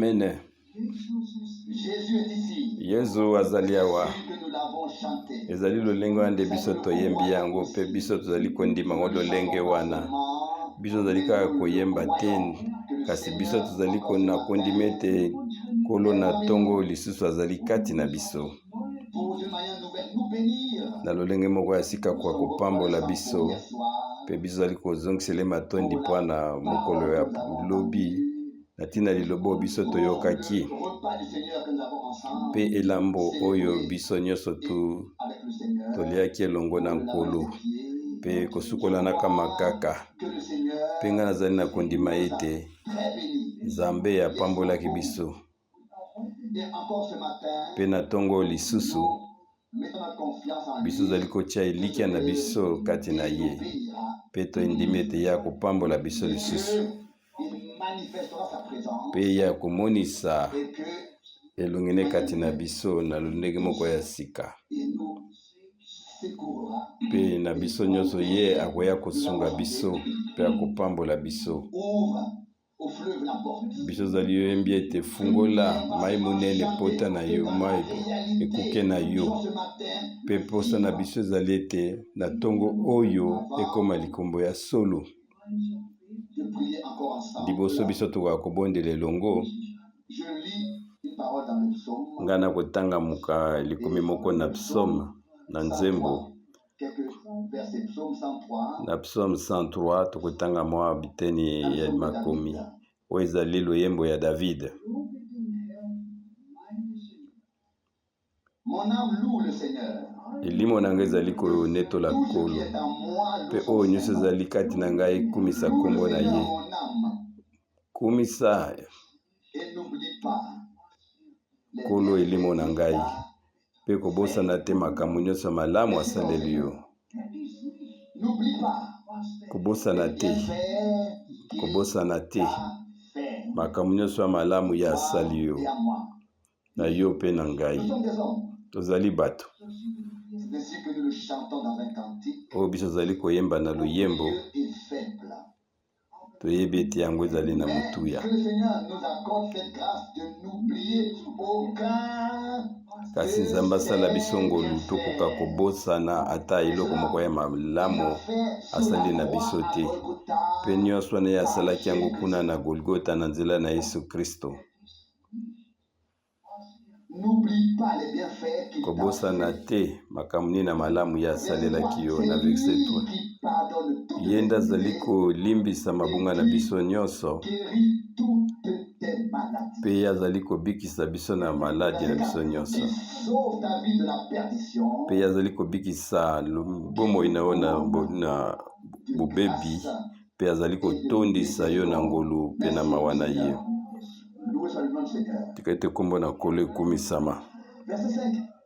Amen. Jésus est ici. Yesu azali awa. Que nous l'avons chanté. Ezali lolenge wana nde biso toyembi yango mpe biso tozali kondima ngo lolenge wana. Biso tozali kaka koyemba te kasi biso tozali kona kondima ete Nkolo na ntongo lisusu azali kati na biso. Na lolenge moko ya sika kwa kopambola biso mpe biso tozali kozongisela matondi mpona mokolo ya lobi na ntina lilobo biso toyokaki mpe elambo oyo biso nyonso toliaki elongo na Nkolo mpe kosukolanaka makaka mpe nga nazali na kondima ete Nzambe apambolaki biso mpe na ntongo lisusu biso tozali kotia elikya na biso kati na ye mpe toyendimi ete ya kopambola biso lisusu mpe ya komonisa elongene kati na biso na lolenge moko ya sika mpe na biso nyonso ye akoya kosunga biso mpe akopambola biso. Biso tozali yoyembi ete fungola mai monene pota na yo mai ekuke na yo mpe posa na biso ezali ete na ntongo oyo ekoma likombo ya solo liboso biso tokoka kobondela elongo nga na kotanga muka likomi moko na psaume na nzembo na psaume 103 tokotanga mwa biteni ya makomi oyo ezali loyembo ya David. Elimo na ngai ezali konetola Nkolo mpe oyo nyonso ezali kati na ngai ekumisa kombo na ye. Kumisa Nkolo elimo na ngai mpe kobosana te makambo nyonso malamu asaleli yo. Kobosana te makambo nyonso ya malamu ya asali yo na yo mpe na ngai. Tozali bato oyo biso tozali koyemba na loyembo toyebi ete yango ezali na motuya kasi Nzambe asala biso ngolu tokoka kobosana ata eloko moko ya malamu asali na biso te mpe nyonso wana ye asalaki yango kuna na Golgota na nzela na Yesu Kristo. Kobosana te makambo nini na malamu ya asalelaki yo na verset 3. Ye nde azali kolimbisa mabunga na biso nyonso mpe ye azali kobikisa biso na maladi na biso nyonso mpe ye azali kobikisa bomoi na yo na bobebi mpe azali kotondisa yo na ngolu mpe na mawa na ye. Tika ete kombo na Nkolo ekumisama.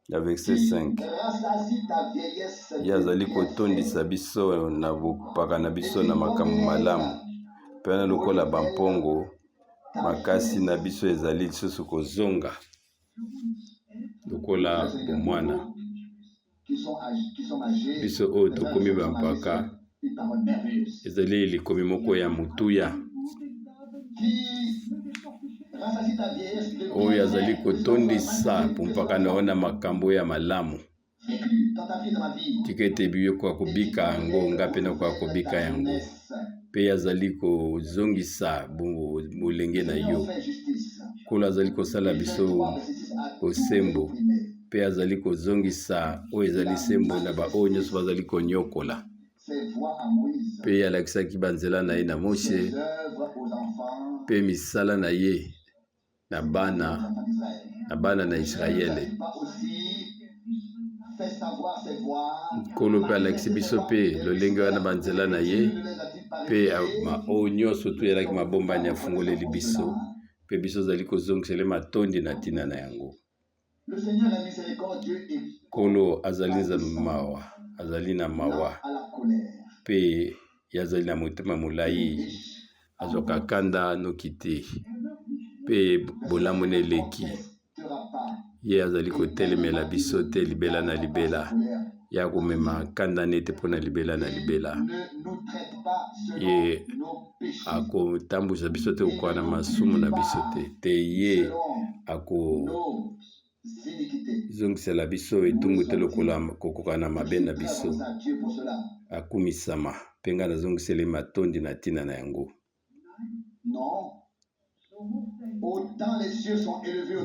Na verset 5 ye azali kotondisa biso na bopaka na biso na makambo malamu mpe wana lokola bampongo makasi na biso ezali lisusu kozonga lokola bomwana biso oyo tokomi bampaka ezali likomi moko ya motuya oyo azali kotondisa mpaka na ona makambo ya malamu. Tika ete biyokoka kobika yango nga mpe nakoka kobika yango mpe azali kozongisa molenge na yo. Nkolo azali kosala biso bosembo mpe azali kozongisa oyo ezali sembo na baoyo nyonso bazali konyokola mpe alakisaki banzela na ye na Moshe mpe misala na ye na bana na Israele. Nkolo mpe alakisi biso mpe lolenge wana banzela na ye mpe oyo nyonso toyelaki mabombani afungoleli biso mpe biso azali kozongisela matondi na ntina na yango. Nkolo azali na mawa mpe yazali na motema molai azwaka kanda noki te mpe bolamu neleki ye azali kotelemela biso te libela na libela ya komema kanda nete mpona libela na libela ye akotambusa biso te kokoka na masumu na biso te ye akozongisela biso etumbu te lokola kokoka na mabe na biso akumisama mpe ngai nazongiseli matondi na ntina na yango.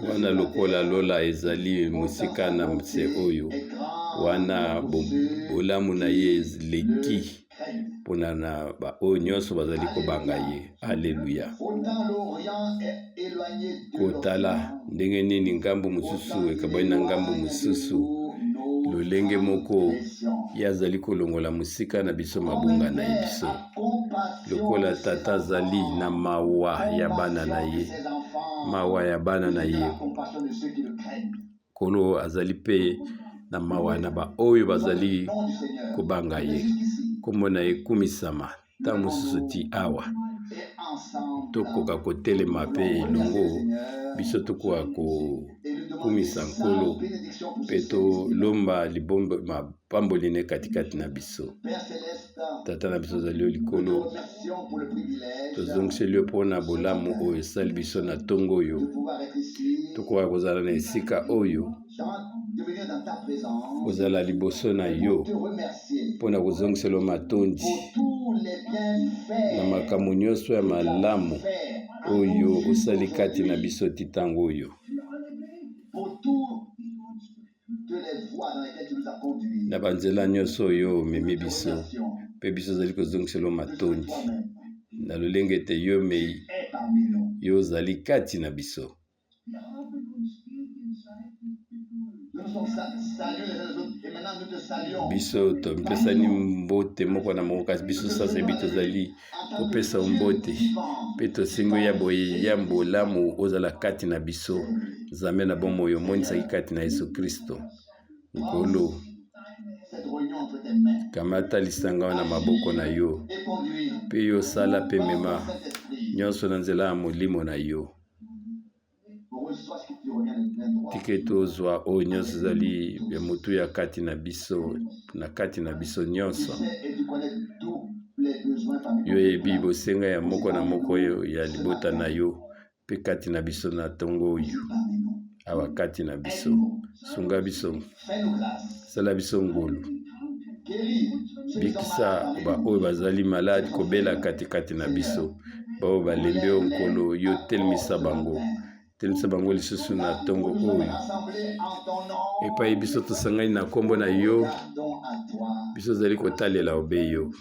Wana lokola lola ezali mosika na mse oyo wana bolamu na ye leki mpona na baoyo nyonso bazali kobanga ye. Alleluya. Kotala ndenge nini ngambu mosusu ekabwani na ngambu mosusu lolenge moko ye azali kolongola mosika na biso mabunga na ye biso lokola tata azali na mawa ya bana na ye, mawa ya bana na ye. Kolo azali pe na mawa na baoyo bazali kobanga ye. Kombo na ye kumisama ntango mosusu ti awa tokoka kotelema mpe elongo biso tokoka kokumisa nkolo mpe tolomba libombo mapamboli ne katikati na biso. Tata na biso ozali yo likolo, tozongiseli yo mpona bolamu oyo esali biso na ntongo oyo tokoka kozala na esika oyo kozala liboso na yo mpona kozongisela matondi na makambo nyonso ya malamu oyo osali kati na biso ti ntango oyo. Na banzela nyonso oyo omemi biso mpe biso ozali kozongisela matondi na lolenge ete yo mei yo ozali kati na biso. Biso topesani mbote moko na moko kasi biso sasa ebi tozali kopesa mbote mpe tosengo ya bolamu ozala kati na biso. Nzambe na bomoi oyo omonisaki kati na Yesu Kristo. Nkolo kamata lisanga wana maboko na yo mpe yo sala mpe mema nyonso na nzela ya molimo na yo. Tike tozwa oyo nyonso ezali ya motu ya kati na biso nyonso. Yo yebi bosenga ya moko na moko oyo ya libota na yo mpe kati na biso na ntongo oyo awa kati na biso. Sunga biso, sala biso ngolu, bikisa baoyo bazali maladi kobela katikati na biso, baoyo balembi yo nkolo yo telemisa bango lisusu na ntongo oyo. Epai biso tosangani na kombo na yo, biso zali kotalela obe yo.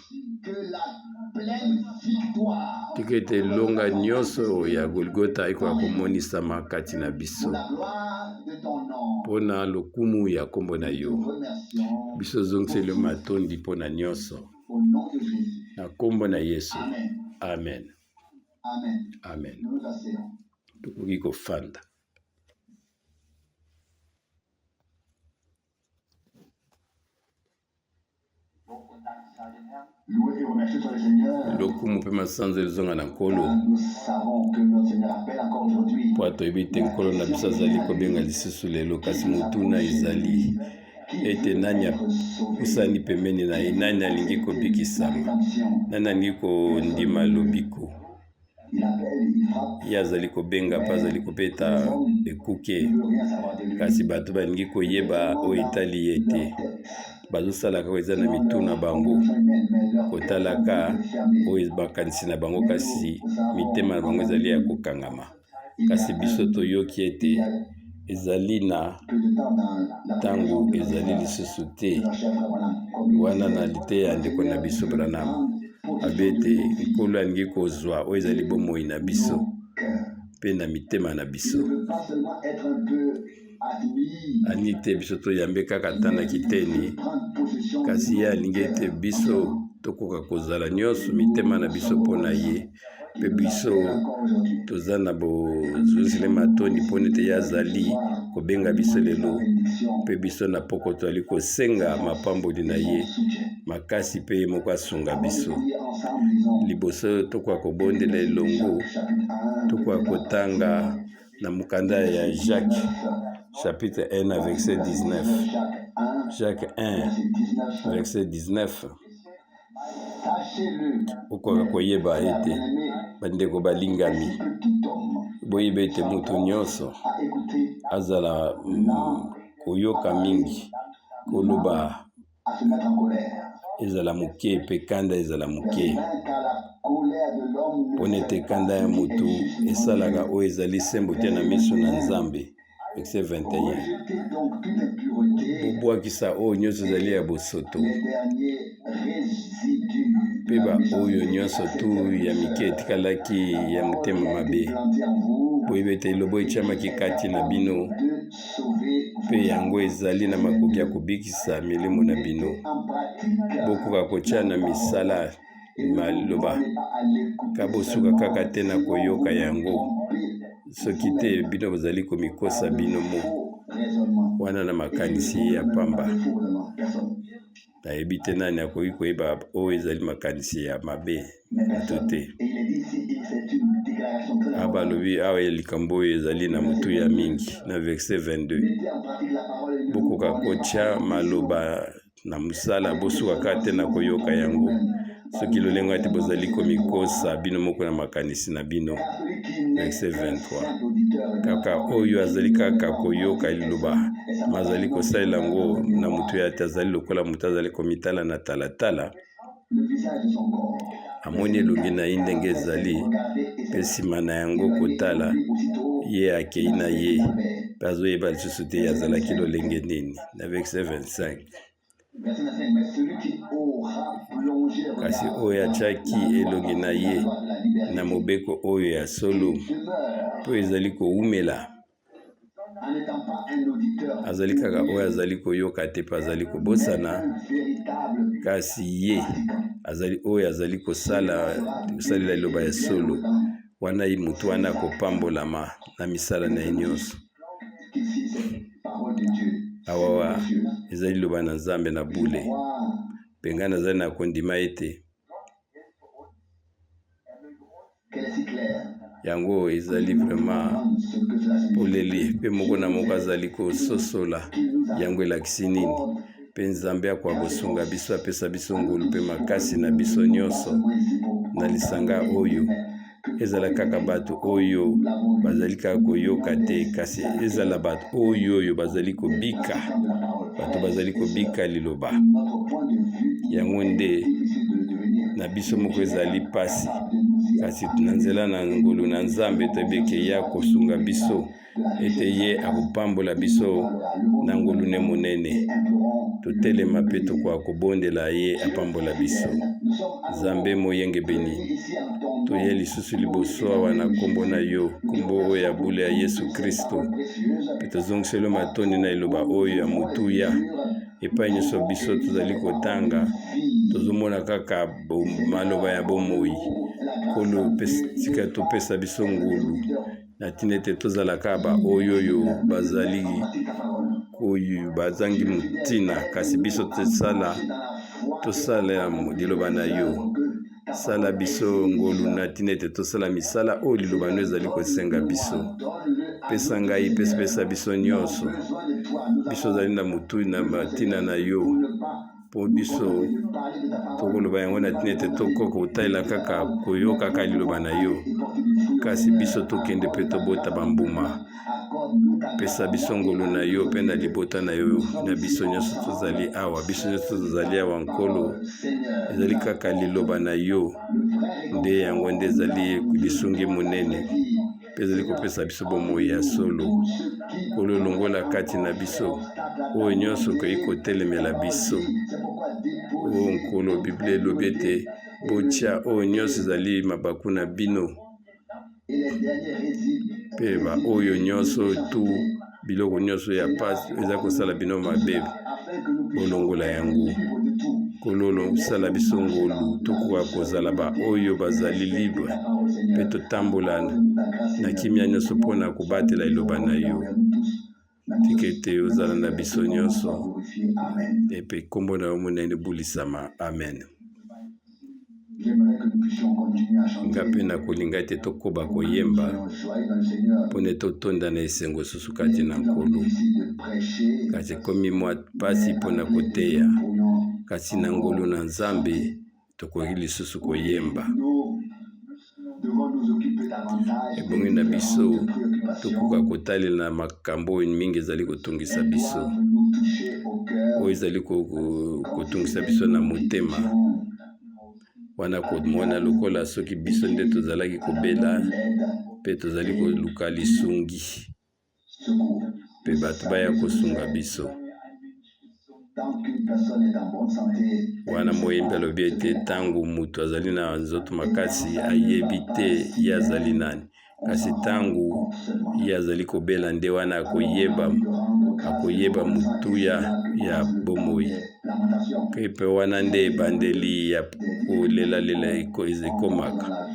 Tika ete longa nyonso ya Golgota ekoka komonisama kati na biso mpona lokumu ya kombo na yo. Biso zongiseli matondi mpona nyonso na kombo na Yesu. Amen. Amen. Tokoki kofanda. Lokumu mpe masanzo elizonga na nkolo po toyebi te nkolo na biso azali kobenga lisusu lelo, kasi motuna ezali ete nani apusani pembeni na ye, nani alingi kobikisama, nani alingi kondima lobiko. Ye azali kobenga mpe azali kopeta ekuke, kasi bato balingi koyeba oyo etali ye te. Bazosalaka oyo eza na mituna bango, kotalaka oyo bakanisi na bango, kasi mitema na bango ezali ya kokangama. Kasi biso toyoki ete ezali na ntango ezali lisusu te. Wana na lite ya ndeko na biso Branham abete nkolo alingi kozwa oyo ezali bomoi na biso mpe na mitema na biso. Alingi te biso toyambe kaka tanda kiteni, kasi ye alingi ete biso tokoka kozala nyonso mitema na biso mpona ye, mpe biso toza na bozwizile matondi mpona ete ye azali kobenga biso lelo, mpe biso na poko toali kosenga mapamboli na ye makasi mpe ye moko asunga biso. Liboso tokoka kobondela elongo, tokoka kotanga na mokanda ya Jacques chapitre 1 verset 19. Jacques 1 verset 19. Okoka koyeba ete bandeko balingami boyeba ete mutu nyonso azala koyoka mingi koloba ezala moke mpe kanda ezala moke mpona ete kanda ya mutu esalaka oyo ezali sembo te na miso na Nzambe. Verset 21. Bobwakisa oyo nyonso ezali ya bosoto mpe oyo nyonso tu ya mike etikalaki ya motema mabe boyeba ete elobo etiamaki kati na bino mpe yango ezali na makoki ya kobikisa milimo na bino. Bokoka kotia na misala maloba kabosuka kaka te na koyoka yango, soki te bino bozali komikosa bino mo wana na makanisi ya pamba. Nayebi te nani akoki koyeba oyo ezali makanisi ya mabe to te. Abalobi awa likambo oyo ezali na motu ya mingi na verset 22. Bokoka kotia maloba na musala bosuka kaka te na koyoka yango, soki lolengo ete bozali komikosa bino moko na makanisi na bino. Verset 23. Kaka oyo azali kaka koyoka liloba mazali kosalela yango na mutu ya te azali lokola mutu azali komitala na talatala, amoni elongi na ye ndenge ezali mpe nsima na yango kotala ye akei na ye mpe azoyeba lisusu te azalaki lolenge nini. Na verset 25. Kasi oyo atiaki elongi na ye na mobeko oyo ya solo mpo ezali koumela, azali kaka oyo azali koyoka te mpe azali kobosana, kasi ye azali oyo azali kosalela liloba ya solo wana ye mutu wana akopambolama na misala na ye nyonso. Awawa ezali liloba na Nzambe na bule mpe ngai nazali na kondima ete yango ezali vraiment polele mpe moko na moko azali kososola yango elakisi nini mpe Nzambe akwa kosunga biso apesa biso ngolu mpe makasi na biso nyonso na lisanga oyo ezala kaka bato oyo bazali kaka koyoka te, kasi ezala bato oyo bazali kobika, bato bazali kobika liloba yango nde na biso moko ezali pasi, kasi na nzela na ngolu na Nzambe tobeke ya kosunga biso ete ye akopambola biso na ngolu ne monene. Totelema mpe tokoka kobondela ye apambola biso. Nzambe moyenge beni toye lisusu liboso awa na kombo na yo, kombo oyo ya bule ya Yesu Kristo, mpe tozongiselo matoni na eloba oyo ya motuya epai nyonso biso tozali kotanga tozomona kaka maloba ya bomoi. Kolo tika topesa biso ngulu na tina ete tozala kaba oyo bazali koyu bazangi mutina, kasi biso tosala liloba na yo. Sala biso ngolu na tina ete tosala misala oyo liloba no ezali kosenga biso. Pesa ngai pesa biso nyonso, biso zali na mutu na matina na yo po biso tokoloba yango na tina ete tokoko kotalela kaka koyoka kaka liloba na yo, kasi biso tokende mpe tobota bambuma. Pesa biso ngolu na yo mpe na libota na yo na biso nyonso tozali awa, biso nyonso tozali awa nkolo, ezali kaka liloba na yo nde yango nde ezali lisungi monene mpe ezali kopesa biso bomoi ya solo. Kolo longola kati na biso oyo nyonso koyi kotelemela biso. O nkolo, Biblia elobi ete botia oyo nyonso ezali mabaku na bino mpe oyo nyonso tu biloko nyonso ya pasi eza kosala bino mabe bolongola yango. Kololo sala biso ngolu tokoka kozala oyo bazali libre mpe totambola na kimia nyonso mpona kobatela eloba na yo. Tika ete ozala na biso nyonso epe kombo na yo monene bulisama. Amen. J'aimerais que nous puissions continuer à chanter. Ngape na kolinga ete tokoba koyemba Soyons joyeux dans le Seigneur. mpona totonda na esengo susu kati na Il est nkolo. difficile de prêcher. Kasi ekomi mwa pasi mpona koteya, kasi na ngolu na Nzambe tokoki lisusu koyemba. Nous devons nous occuper davantage Ebongi na biso tokoka kotalela na makambo oyo mingi ezali kotungisa biso, nous toucher au cœur. oyo ezali kotungisa biso na motema, wana komona lokola soki biso nde tozalaki kobela mpe tozali koluka lisungi mpe bato baya kosunga biso. Tant qu'une personne est en bonne santé, Wana moyembi alobi ete ntango mutu azali na nzoto makasi ayebi te ye azali nani, kasi ntango ye azali kobela nde wana akoyeba mutuya ya bomoi. Mpe wana nde ebandeli ya kolelalela ekomaka.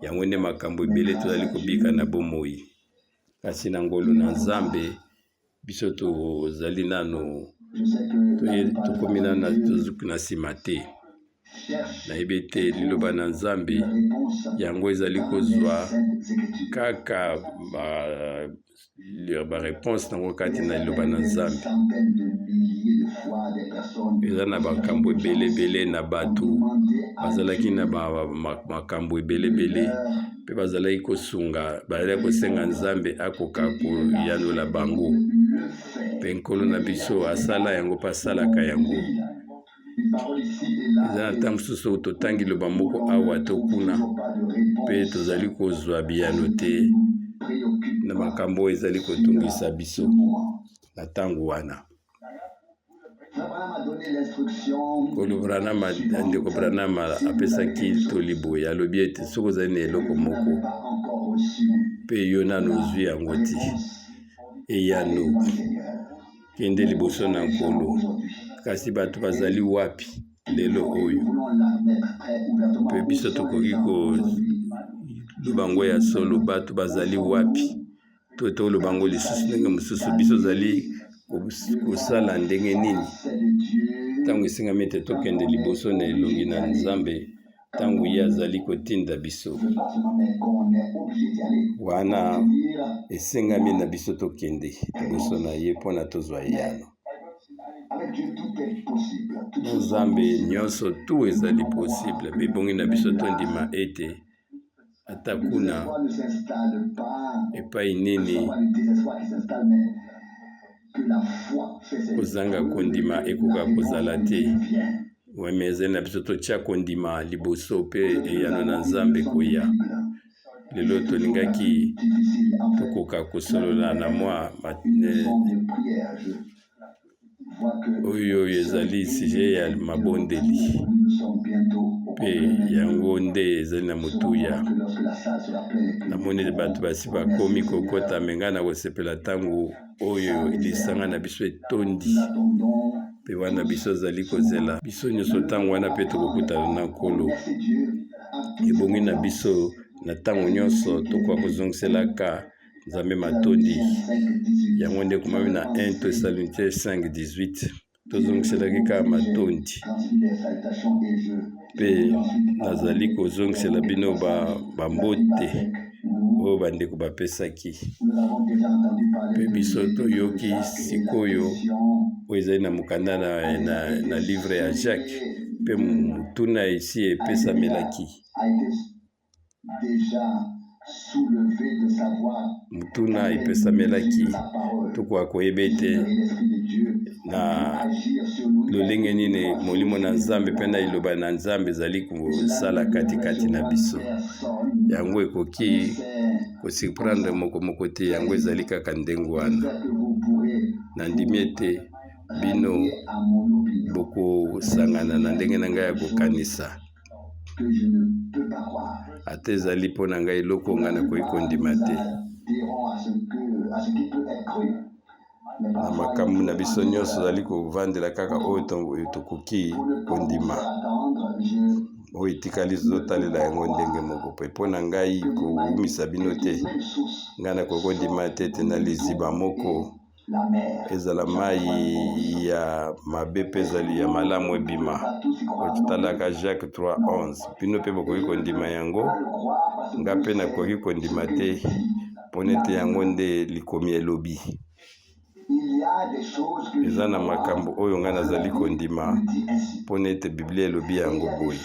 Yango nde makambo ebele tozali kobika na bomoi, kasi na ngolu na Nzambe biso tozali nano tokomi nano tozuki na nsima te. Nayebi ete liloba na Nzambe yango ezali kozwa kaka bareponse nango kati na liloba na Nzambe. Eza na makambo ebelebele na bato bazalaki na makambo ebelebele mpe bazalaki kosunga, bazalaki kosenga Nzambe akoka koyanola bango, mpe nkolo na biso asala yango mpe asalaka yango. Eza na ntango mosusu totangi liloba moko awa to kuna mpe tozali kozwa biyano te na makambo oyo ezali kotungisa biso na ntango wana. Ndeko Branham apesaki toliboye, alobi ete soki ozali na eloko moko mpe yo nano ozwi yango te, eyano kende liboso na nkolo. Kasi bato bazali wapi lelo oyo? Mpe biso tokoki koloba ngo ya solo, bato bazali wapi? Toloba ngo lisusu ndenge mosusu, biso ozali kosala ndenge nini? Ntango esengami ete tokende liboso na elongi na Nzambe, ntango ye azali kotinda biso, wana esengami na biso tokende liboso na ye mpona tozwa eyano. Na Nzambe nyonso tu ezali possible, bebongi na biso tondima ete ata kuna epai nini kozanga kondima ekoka kozala te. Weme ezali na biso totya kondima liboso mpe eyano na Nzambe koya. Lelo tolingaki tokoka kosolola na mwa oyo ezali sije ya mabondeli mpe yango nde ezali na motuya. Namoni bato basi bakomi kokota menga na kosepela ntango oyo lisanga na biso etondi mpe wana biso azali kozela biso nyonso ntango wana mpe tokokutana na nkolo. Ebongi na biso na ntango nyonso tokoka kozongiselaka Nzambe matondi. Yango nde komami na 1 Thessaloniciens 5:18 tozongiselaki kaka matondi. Mpe nazali kozongisela bino bambote oyo bandeko bapesaki. Mpe biso toyoki sikoyo oyo ezali na mokanda na livre ya Jacques, mpe mutuna esi epesamelaki. Mutuna epesamelaki tokoka koyeba ete na lolenge nini molimo na Nzambe mpe na liloba na Nzambe ezali kosala katikati na biso. Yango ekoki kosurprendre moko te, yango ezali kaka ndenge wana. Nandimi ete bino bokosangana na ndenge na ngai ya kokanisa, ate ezali mpo na ngai eloko ngai nakoki kondima te. Na makambo na biso nyonso ezali kovandela kaka oyo tokoki kondima, oyo etikali tozotalela yango ndenge moko mpe mpo na ngai kowumisa bino te. Ngai nakoki kondima te ete na liziba moko la mer. ezala mai ya mabe mpe ezali ya malamu ebima. Ototalaka Jacques 3:11 bino mpe bokoki kondima yango, nga mpe nakoki kondima te mpo nete yango nde likomi elobi. Eza na makambo oyo nga nazali kondima mpo nete Biblia elobi yango boye.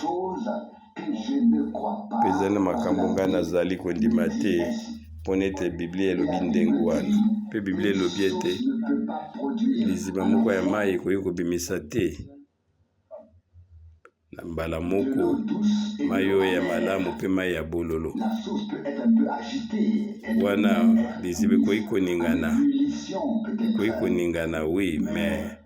Mpe eza na makambo nga nazali kondima te mpo nete Biblia elobi ndenge wana. Mpe Biblia elobi ete liziba moko ya mai ekoki kobimisa te na mbala moko mai oyo ya malamu mpe mai ya bololo. Wana liziba ekoki koningana, ekoki koningana oui, mais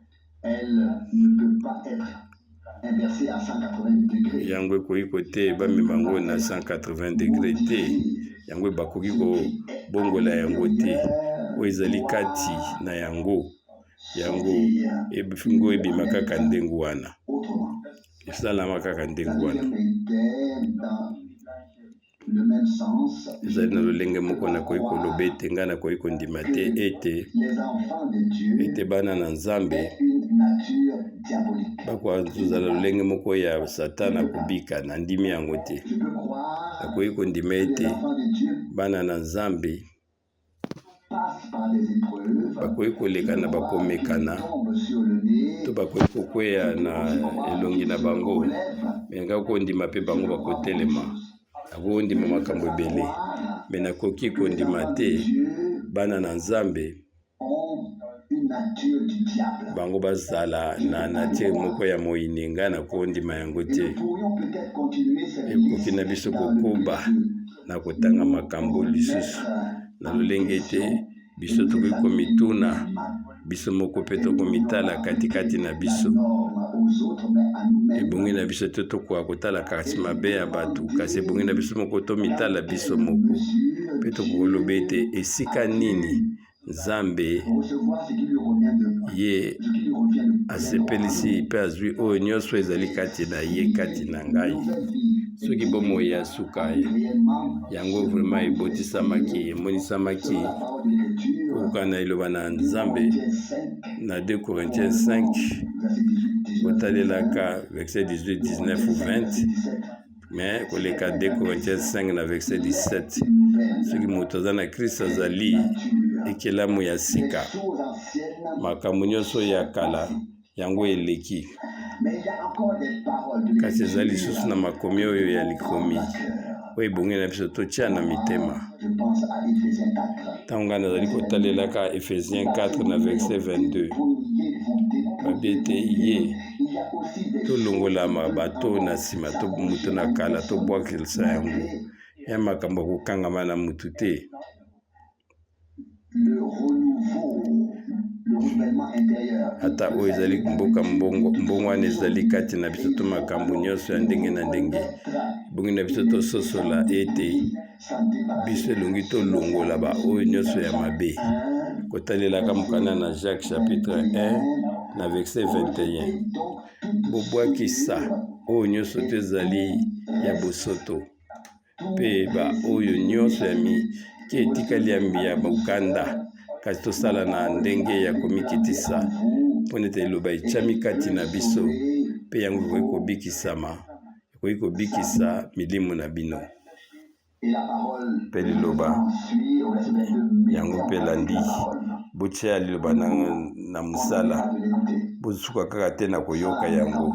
yango ekoki kote bamema yango na 180 degré te, yango bakoki kobongola yango te. Oyo ezali kati na yango ebifingo ebima kaka ndenge wana, esalama kaka ndenge wana. Ezali na lolenge moko nakoki koloba ete nga nakoki kondima te ete bana na Nzambe bakozala lolenge moko ya Satana kobika, na ndimi yango te. Nakoki kondima ete bana na Nzambe bakoki koleka na bakomekana to bakoki kokweya na elongi na bango, me nga kondima mpe bango bakotelema. Nakondima makambo ebele, me nakoki kondima te bana na Nzambe bango bazala na nature moko ya moyini. Nga nakondima yango te. Ekoki na biso kokoba na kotanga makambo lisusu na lolenge te biso tokoki komituna biso moko mpe tokomitala katikati na biso. Ebongi na biso te tokoka kotala kasi mabe ya bato, kasi ebongi na biso moko tomitala biso moko mpe tokoloba ete esika nini Nzambe ye asepelisi mpe azwi oyo nyonso ezali kati na ye, kati na ngai. Soki bomoi ya suka yango vraiment ebotisamaki, emonisamaki koka na iloba na Nzambe na 2 Corinthiens 5 kotalelaka verset 18, 19 ou 20, mais koleka 2 Corinthiens 5 na verset 17. Soki moto aza na Kristo azali ekelamu ya sika, makambo nyonso ya kala yango eleki, kasi ezali lisusu na makomi oyo ya likomi oyo ebongi na biso totia na mitema. Ntango nga nazali kotalelaka Ephésiens 4 na verset 22 babi ete ye tolongolama bato na nsima to mutu na kala tobwakisa yango ya makambo kokangama na mutu te. Ata oyo ezali mboka mbongo wana ezali kati na biso to makambo nyonso ya ndenge na ndenge bongi na biso tososola ete biso elongi tolongola ba oyo nyonso ya mabe. Kotalelaka mokanda na Jacques chapitre 1 na verset 21 bobwakisa oyo nyonso to ezali ya bosoto mpe ba oyo nyonso ya etikali ya bokanda, kasi tosala na ndenge ya komikitisa mpo nete eloba etiami kati na biso mpe yango ekoki kobikisama, ekoki kobikisa milimo na bino. Mpe liloba yango mpe elandi botia liloba na mosala, bosuka kaka te na koyoka yango,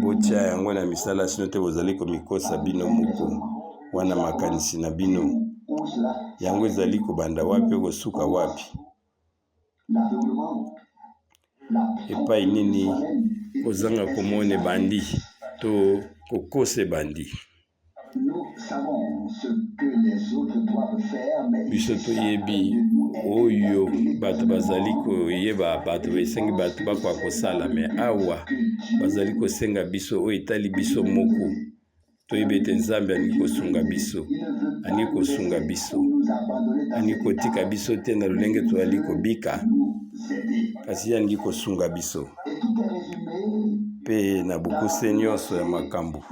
botia yango na misala, sino te bozali komikosa bino moko wana makanisi na bino. Yango ezali kobanda wapi kosuka wapi, epai nini kozanga komone bandi to kokose bandi. Biso toyebi oyo bato bazali koyeba, bato esengi bato bakoka kosala, me awa bazali kosenga biso oyo etali biso moko. Toyebi ete Nzambe alingi kosunga biso, alingi kosunga biso, alingi kotika biso te na lolenge toali kobika, kasi alingi kosunga biso. Mpe na bokuse nyonso ya makambo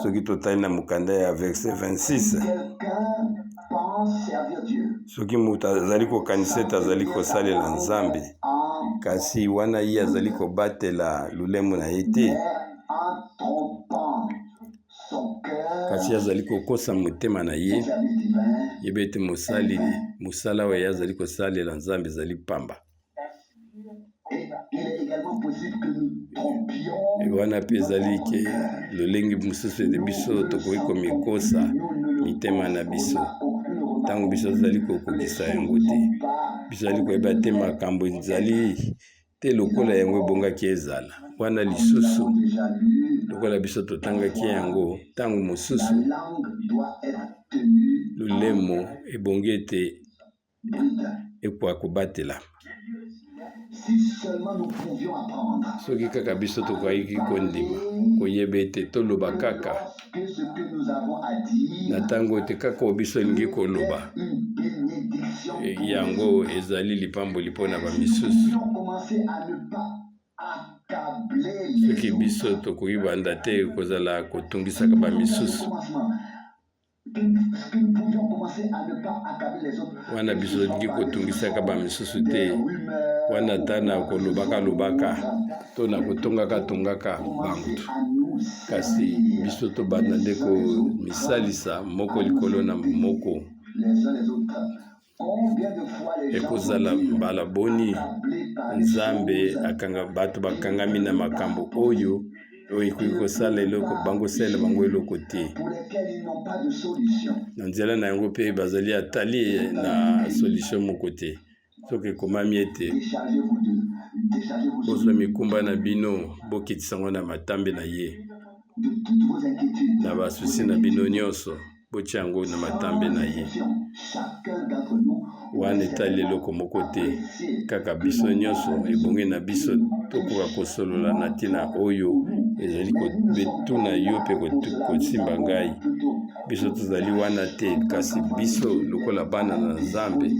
soki totali na mokanda ya verset 26 soki moto azali kokanisa ete azali kosalela Nzambe kasi wana ye azali kobatela lolemo na ye te, kasi azali kokosa motema na ye yeba ete mosala oyo azali kosalela Nzambe ezali pamba. Wana mpe ezali ke lolenge mosusu ete biso tokoki komikosa mitema na biso ntango biso azali kokokisa yango te. Biso azali koyeba te makambo ezali te lokola yango ebongaki ezala. Wana lisusu lokola biso totangaki yango ntango mosusu lolemo ebongi ete ekwa kobatela. Soki kaka biso tokoki kondima koyeba ete toloba kaka na ntango ete kaka biso elingi koloba yango ezali lipamboli mpona bamisusu. Soki biso tokoki banda te kozala kotungisaka bamisusu, wana biso tolingi kotungisaka bamisusu te, wana ta na kolobaka to na kotongaka bantu, kasi biso tobanda nde komisalisa moko likolo na moko. Ekozala mbala boni Nzambe akanga bato bakangami na makambo oyo ekoki kosala eloko bango sala bango eloko te. Na nzela na yango mpe bazali atali na solution moko te. Soki ekomami ete bozwa mikumba na bino bokitisango na matambe na ye, na basusi na bino nyonso botia yango na matambe na ye. Wana etali eloko moko te, kaka biso nyonso ebongi na biso tokoka kosolola na ntina oyo ezali kobetuna yo mpe kosimba ngai. Biso tozali wana te, kasi biso lokola bana na Nzambe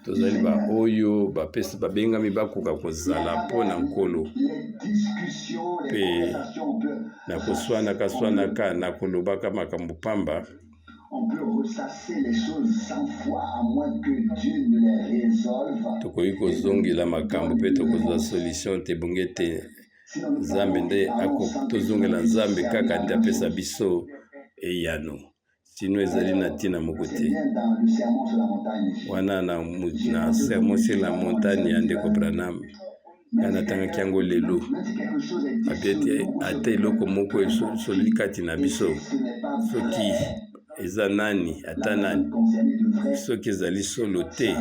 tozali ba oyo bapesi babengami bakoka kozala mpona nkolo mpe na koswanaka na kolobaka makambo pamba. Tokoki kozongela makambo mpe tokozwa solution te, bonge te Nzambe nde tozongela Nzambe kaka nde apesa biso eyano, sino ezali na ntina moko te. Wana na Sermon sur la Montagne ya ndeko Branham kana tangaki yango lelo abete ate eloko moko esoli kati na biso, soki eza nani ata nani, soki ezali solo te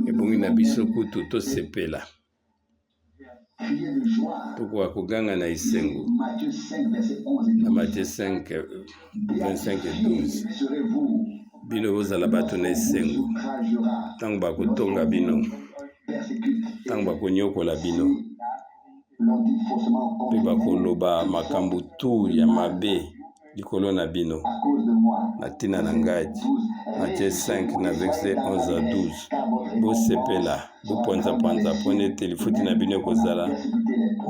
ebongi na biso kutu tosepela, tokoka koganga na esengo na Matthieu 5, 25-12. Bino bozala bato na esengo ntango bakotonga bino, ntango bakonyokola bino mpe bakoloba makambo tu ya mabe likolo na bino na ntina na ngai. Matthieu 5 na verset 11-12. Bosepela, bopanza mpona ete lifuti na bino ekozala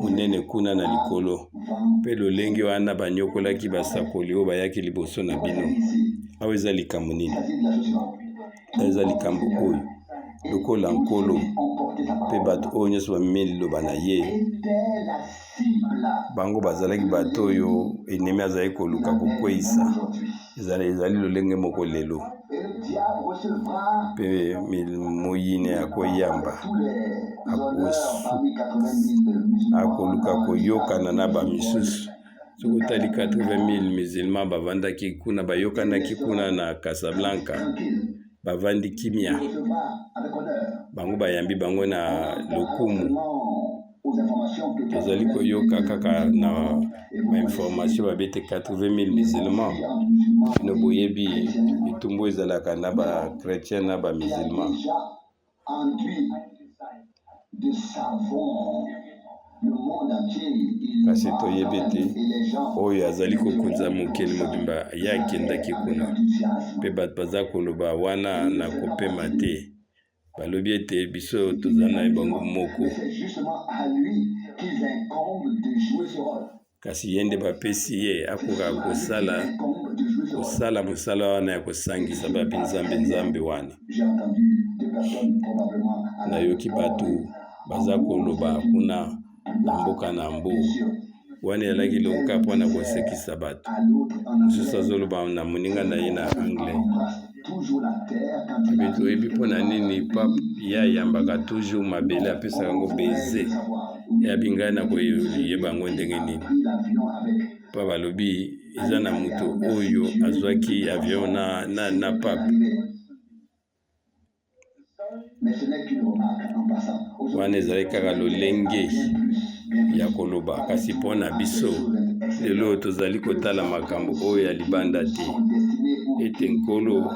monene kuna na likolo, mpe lolenge wana banyokolaki basakoli oyo bayaki liboso na bino. Awa eza likambo nini? Eza likambo oyo lokola nkolo mpe bato oyo nyonso bamemi liloba na ye, bango bazalaki bato oyo enemi azalaki koluka kokweyisa. Ezali lolenge moko lelo mpe moyine akoyamba akoluka koyokana na bamisusu. Soki otali 80,000 musulmans bavandaki kuna, bayokanaki kuna na Casablanca, bavandi kimia, bango bayambi bango na lokumu. Tozali koyoka kaka na information babete 80,000 musulmans, bino boyebi bitumbu ezalaka na ba chrétien na ba musulmans. Kasi toyebi te oyo azali kokonza mokili mobimba ye akendaki kuna, mpe bato baza koloba wana na kopema te, balobi ete biso toza na bango moko, kasi ye nde bapesi ye akoka kosala kosala mosala wana ya kosangisa bapi nzambe wana. Nayoki bato baza koloba kuna na mboka na mbo wana elaki loka mpona kosekisa bato. Mosusu azoloba na moninga na ye na anglais. Abe toyebi mpona nini pape ye ayambaka toujours mabele apesaka yango beze yabi ngai na koyeba yango ndenge nini. Pa balobi eza na moto oyo azwaki avion na pape. Wana ezali kaka lolenge ya koloba kasi mpona biso lelo tozali kotala makambo oyo ya libanda te ete nkolo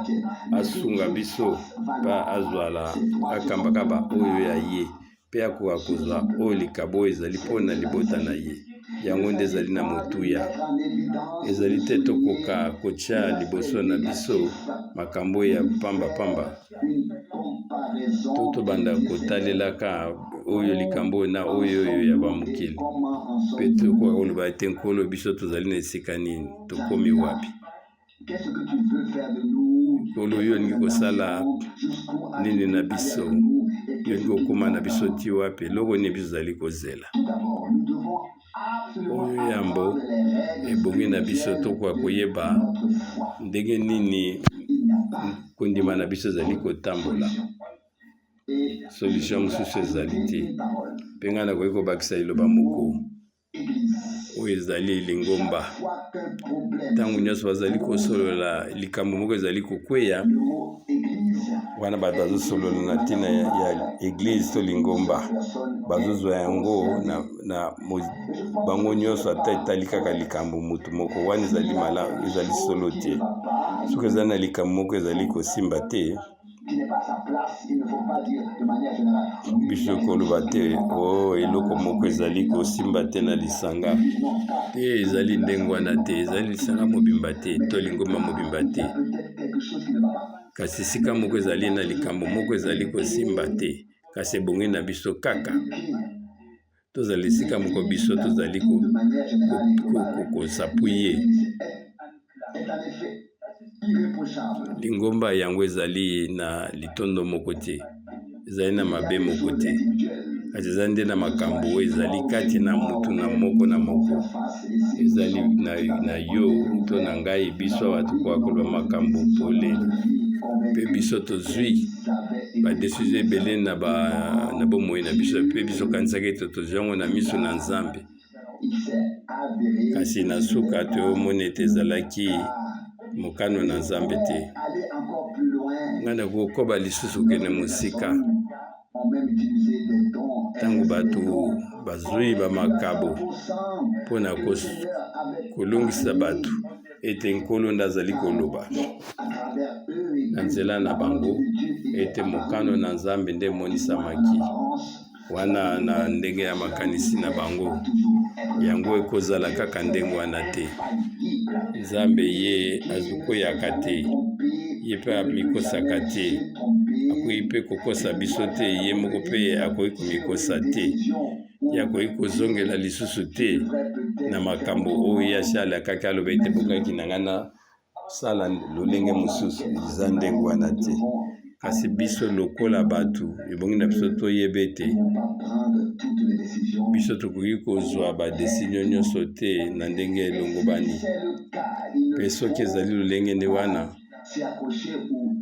asunga biso pa azwala akambaka ba oyo ya ye pe akoka kozwa oyo likabo oyo ezali mpona libota na ye yango nde ezali na motuya. Ezali te tokoka kotya liboso na biso makambo ya pamba tobanda kotalelaka oyo likambo na oyo ya bamokili pe tokoka koloba ete nkolo biso tozali na esika nini tokomi wapi. Nkolo yo olingi kosala nini na biso, yo olingi kokóma na biso ti wapi, eloko nini biso tozali kozela. Oyo yambo ebongi na biso tokoka koyeba ndenge nini kondima na biso ezali kotambola. Solution mosusu ezali te. Mpe ngai nakoki kobakisa liloba moko oyo ezali lingomba. Ntango nyonso bazali kosolola likambo moko ezali kokweya, wana bato bazosolola na ntina ya eglise to lingomba, bazozwa yango na bango nyonso ata etali kaka likambo mutu moko, wana ezali malamu, ezali solo te. Soki ezali na likambo moko ezali kosimba te, biso koloba te eloko moko ezali kosimba te na lisanga te, ezali ndenge wana te, ezali lisanga mobimba te to lingomba mobimba te. Kasi sika moko ezali na likambo moko ezali kosimba te, kasi ebongi na biso kaka tozali sika moko biso tozali kosapuye. Lingomba yango ezali na litondo moko te, ezali na mabe moko te, kasi ezali nde na makambo ezali kati na mutu na moko na moko, ezali na yo to na ngai biso batukoka koloba makambo pole. Pe biso tozwi badesizio ebele na bomoi na biso, pe biso kanisaki ete tozwi yango na miso na Nzambe, kasi na suka toyomona ete ezalaki mokano na Nzambe te. Ngai nakokoba lisusu kende mosika ntango bato bazwi bamakabo mpona kolongisa bato ete nkolo nde azali koloba na nzela na bango ete mokano na Nzambe nde emonisamaki wana na ndenge ya makanisi na bango, yango ekozala kaka ndenge wana te. Nzambe ye azukoyaka te, ye mpe amikosaka te, akoki mpe kokosa biso te, ye moko mpe akoki komikosa te, ye akoki kozongela lisusu te na makambo oyo asalakaki aloba ete bokaki na ngai na sala lolenge mosusu, eza ndenge wana te. Kasi biso lokola bato ebongi na biso toyeba ete biso tokoki kozwa badesizio nyonso te na ndenge elongobani. Mpe soki ezali lolenge nde wana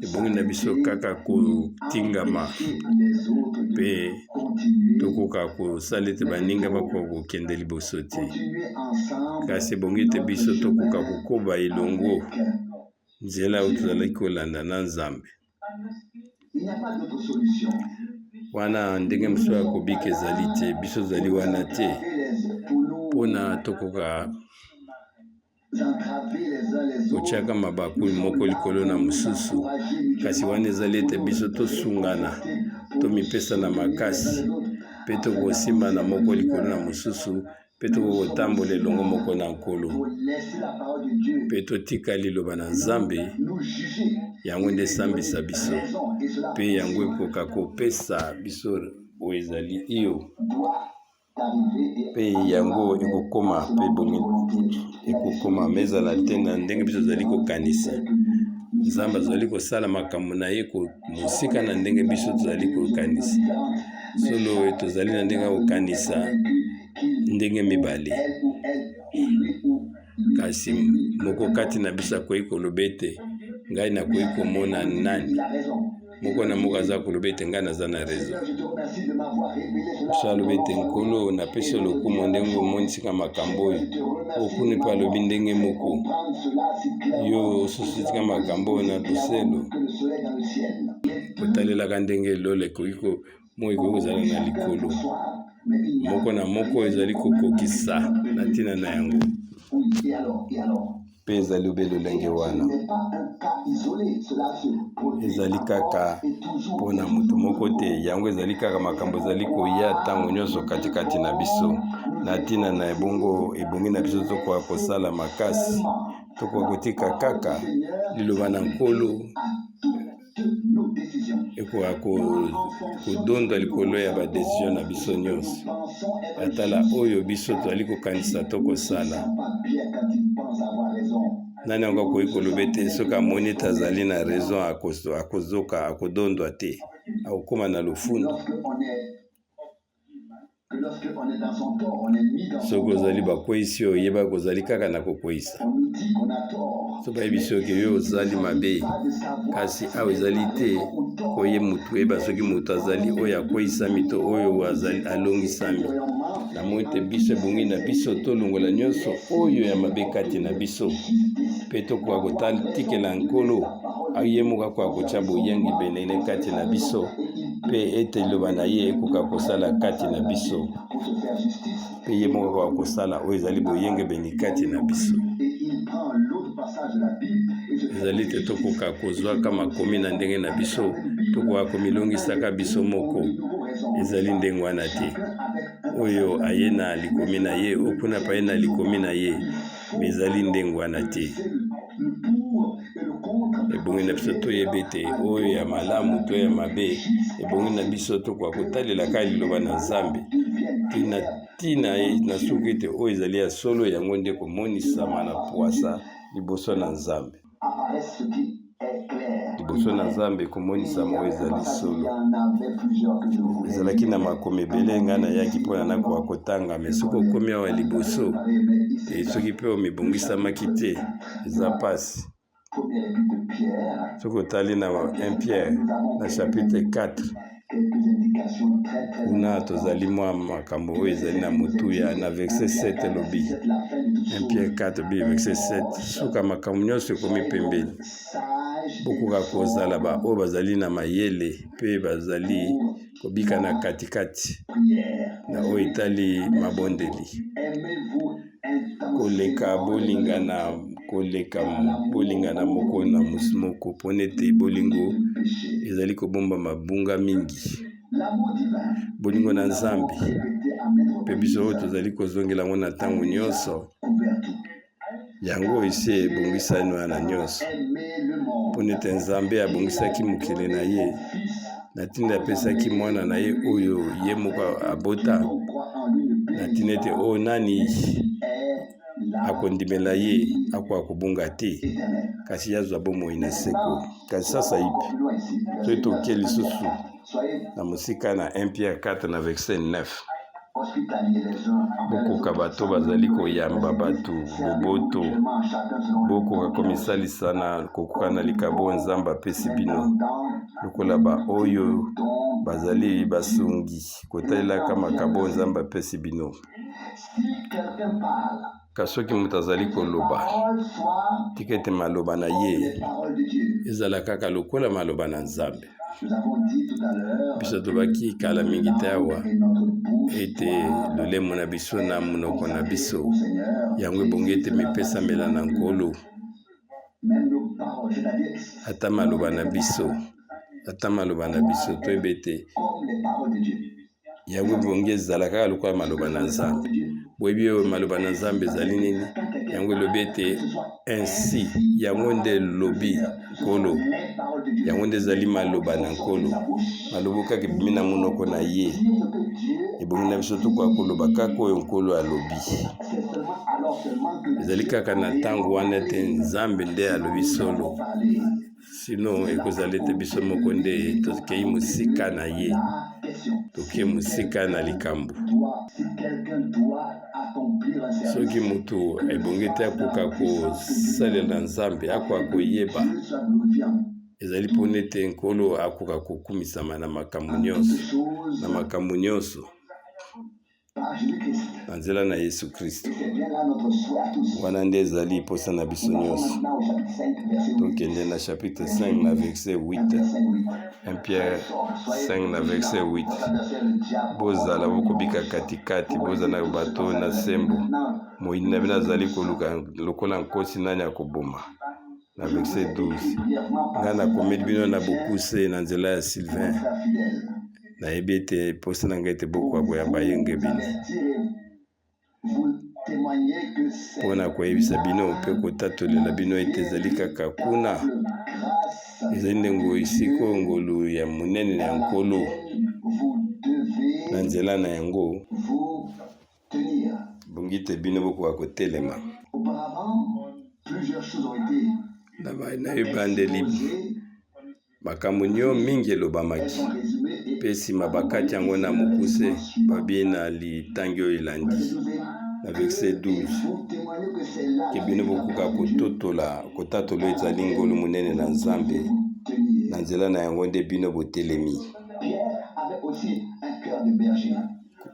ebongi na biso kaka kotingama mpe tokoka kosala ete baninga bakoka kokende liboso te. Kasi ebongi ete biso tokoka kokoba elongo nzela oyo tozalaki kolanda na Nzambe. Wana ndenge mosusu ya kobika ezali te, biso tozali wana te mpona tokoka kotiaka mabakuli moko likolo na mosusu. Kasi wana ezali ete biso tosungana, tomipesa na makasi, mpe tokosimba na moko likolo na mosusu, mpe tokotambola elongo moko na nkolo, mpe totika liloba na Nzambe, yango nde esambisa biso, mpe yango ekoka kopesa biso oyo ezali iyo pe yango ekokoma pe bongi ekokoma meza la tena ndenge biso zali kokanisa Nzambe azali kosala makambo na ye mosika na ndenge biso tozali kokanisa solo tozali na ndenge kokanisa ndenge mibale kasi moko kati na biso akoki koloba ete ngai nakoki komona nani moko na moko aza koloba ete ngai naza na rezo so alobi ete nkolo napesi lokumu ndenge omonisika makambo oyo okuni mpe alobi ndenge moko yo ososotika makambo oyo na boselo otalelaka ndenge elolo ekoki kozala na likolo moko na moko ezali kokokisa na ntina na yango mpe ezali obe lolenge wana ezali kaka mpona motu moko te yango ezali kaka makambo ezali koya ntango nyonso katikati na biso na ntina na ebongi na biso tokoka kosala makasi tokoka kotika kaka liloba na nkolo ekoka kodonda likolo ya badesizio na biso nyonso atala oyo biso tozali kokanisa tokosala nani yango akoki koloba ete soki amoni ete azali na raison akozoka akodondwa te akokóma na lofundu soki ozali bakweyisi oyo oyeba kozali kaka na kokweyisa so bayebi soki yo ozali mabe kasi awa ezali te koye mutu oyeba soki mutu azali oyo akweyisami to oyo alongisami namoni ete biso ebongi na biso tolongola nyonso oyo ya mabe kati na biso mpe tokoka kotikela nkolo ye moko akoka kotya boyengi benene kati na biso mpe ete liloba na ye ekoka kosala kati na biso mpe ye moko akoka kosala oyo ezali boyenge beni kati na biso ezali te tokoka kozwaka makomi na ndenge na biso tokoka komilongisaka biso moko ezali ndenge wana te oyo aye na likomi na ye okuna pa ye na likomi na ye ezali ndenge wana te ebongi na biso toyeba ete oyo ya malamu to ya mabe ebongi na biso tokoka kotalelaka liloba na Nzambe tina tina na soki ete oyo ezali ya solo yango nde komonisama na pwasa liboso na Nzambe komonisama oyo ezali solo ezalaki na makomi ebele ngai nayaki mpona nakoka kotanga me soki okomi awa liboso soki mpe omibongisamaki te eza pasi soki otali na 1 Pierre na chapitre 4 kuna tozali mwa makambo oyo ezali na motuya na verset 7 elobi 1 Pierre 4 bi verset 7 suka makambo nyonso ekomi pembeni bokoka kozala oyo bazali na mayele mpe bazali kobika na katikati na oyo etali mabondeli bolingana moko na mosu moko mpona ete bolingo ezali kobomba mabunga mingi bolingo na Nzambe mpe biso oyo tozali kozongela yango na ntango nyonso yango esi ebongisani wana nyonso mpona ete Nzambe abongisaki mokili na ye na ntina apesaki mwana na ye oyo ye moko abota na ntina ete oyo nani akondimela ye akoka kobunga te kasi yazwa bomoi na seko kasi sasa ipi soki toke lisusu na mosika na 1 Pierre 4 na verset 9 bokoka bato bazali koyamba bato boboto bokoka komisalisa na kokoka na likabo Nzambe apesi bino lokola oyo bazali basungi kotalelaka makabo Nzambe apesi bino kasi soki moto azali koloba tika ete maloba na ye ezala kaka lokola maloba na Nzambe biso tobaki kala mingi te awa ete lolemo na biso na monoko na biso yango ebongi ete mipesamela na nkolo ata maloba na biso toyeba ete yango ebongi ezala kaka lokola maloba na Nzambe boyebi oyo maloba na Nzambe ezali nini yango elobi ete ainsi yango nde lobi nkolo parole de Dieu. yango nde ezali maloba na nkolo maloba kaka ebimi na monoko na ye Dire ce que Dieu ebongi na biso tokoka koloba kaka oyo nkolo alobi c'est seulement alors seulement que ezali kaka na ntango wana te nzambe nde alobi solo parler. sino ekozala ete biso moko nde tokei mosika na ye La question. tokei mosika na likambo Si quelqu'un doit accomplir un service, soki motu ebongi te akoka kosalela nzambe akoka koyeba Dieu soit glorifié en ezali mpona ete nkolo akoka kokumisama na makambo nyonso choses na makambo nyonso par Jésus-Christ. na nzela na yesu kristo C'est bien là notre souhait à tous. wana nde ezali posa na biso Nous nyonso passons maintenant au chapitre 5, verset 8. tokende na chapitre 5 na verset 8 Verset 8. 1 Pierre 5 na verset 8 Adversaire, le diable. bozala bokobika katikati bozala bato na sembo moyini na bino azali koluka lokola nkosi nani akoboma na verset 12 ngai nakomeli bino na bokuse na nzela ya Sylvain Frère fidèle, nayebi ete posa na ngai ete bokoka koyamba yenge bino vous témoignez que c'est mpona koyebisa bino mpe kotatolela bino ete ezali kaka kuna grâce ezali ndengo esiko ngolu ya monene ya nkolo vous devez na nzela na yango vous tenir. bongi te bino bokoka kotelema Auparavant, plusieurs choses ont été na ebandeli posées. makambo nyo mingi Elles elobamaki sont résumées et mpe nsima bakati yango na mokuse babie na litangi oyo elandi na verset 12 vous témoignez que c'est là ke bino bokoka kotatola ezali ngolu monene na nzambe tenir. na nzela na yango nde bino botelemi Pierre avait aussi un cœur de berger.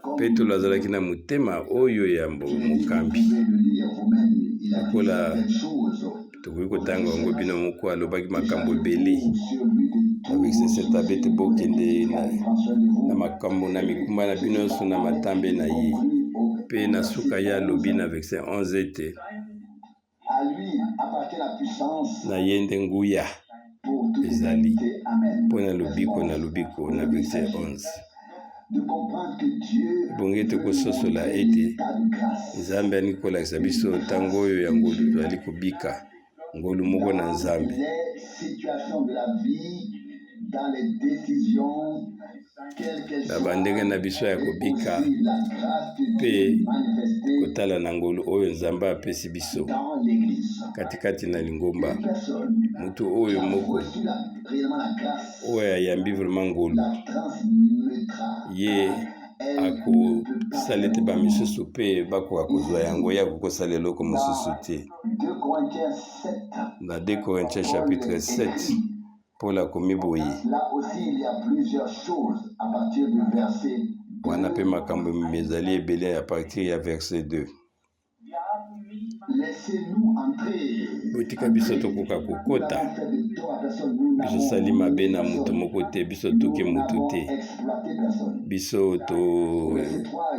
Comme petelo azalaki na motema oyo ya mokambi vous pouvez le lire vous-même, il a dit Lokola certaines choses tokoki kotanga yango bino moko alobaki makambo ebele sur lui de na verset 7 abe te bokende prendre soin de vous. na makambo na mikumba na bino nyonso na matambe na ye mpe na suka ye alobi na verset 11 ete À lui appartient la puissance na ye nde nguya pour toute ezali éternité. Amen. mpo na lobiko na verset 11 De comprendre que Dieu ebongi ete kososola ete a de grâce. nzambe alingi kolakisa biso ntango oyo ya ngolu toali kobika ngolu moko na nzambe Les situations de la vie, dans les décisions, quelles qu'elles na soient, bandenge na biso ya kobika aussi la grâce de mpe Dieu manifestée kotala na ngolu oyo nzambe apesi biso dans l'Église. katikati na lingomba Une personne motu oyo qui a moko reçu réellement la grâce, oyo ayambi vraiment ngolu la transmettra. ye akosala ete bamisusu mpe bakoka kozwa yango ye akokosala eloko mosusu te 2 Corinthiens 7. na 2 Corinthiens chapitre 7 Paul akomi boye Là aussi, il y a plusieurs choses à partir du verset wana mpe makambo ezali ebele a partir ya verset 2 Laissez-nous entrer. botika biso tokoka kokota Nous n'avons fait de tort à personne. Nous biso n'avons sali mabe na moto moko te biso toke nous motu n'avons te exploité personne. biso to